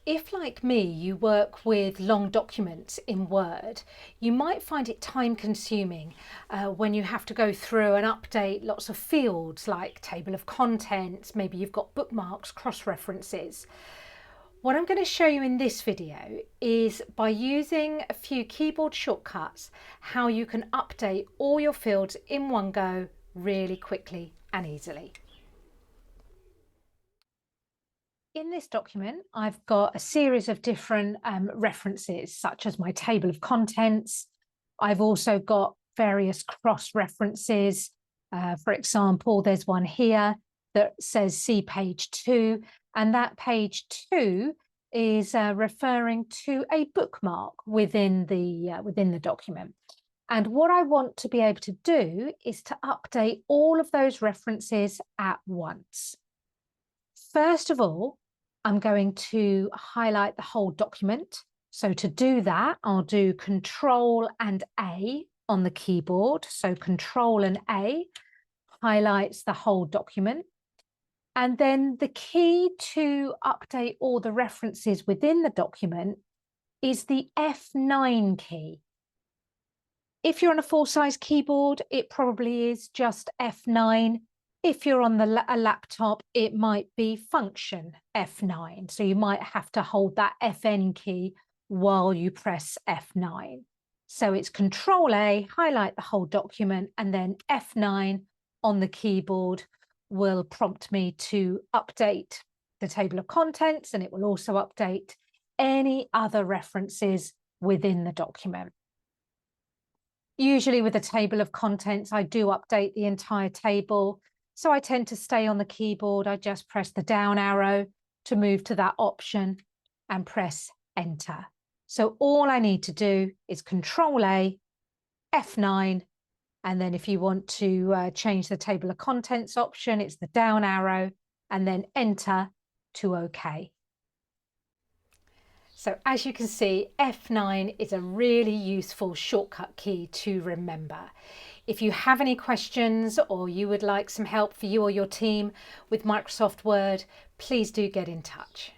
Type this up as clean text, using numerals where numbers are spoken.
If, like me, you work with long documents in Word, you might find it time consuming when you have to go through and update lots of fields like table of contents, maybe you've got bookmarks, cross-references. What I'm going to show you in this video is by using a few keyboard shortcuts, how you can update all your fields in one go really quickly and easily. In this document, I've got a series of different references, such as my table of contents. I've also got various cross-references. For example, there's one here that says see page 2, and that page 2 is referring to a bookmark within the document. And what I want to be able to do is to update all of those references at once. First of all, I'm going to highlight the whole document. So to do that, I'll do Control and A on the keyboard. So Control and A highlights the whole document. And then the key to update all the references within the document is the F9 key. If you're on a full-size keyboard, it probably is just F9. If you're on a laptop, it might be function F9. So you might have to hold that FN key while you press F9. So it's Control A, highlight the whole document, and then F9 on the keyboard will prompt me to update the table of contents, and it will also update any other references within the document. Usually with a table of contents, I do update the entire table. So I tend to stay on the keyboard. I just press the down arrow to move to that option and press enter. So all I need to do is Control A, F9, and then if you want to change the table of contents option, it's the down arrow and then enter to OK. So as you can see, F9 is a really useful shortcut key to remember. If you have any questions or you would like some help for you or your team with Microsoft Word, please do get in touch.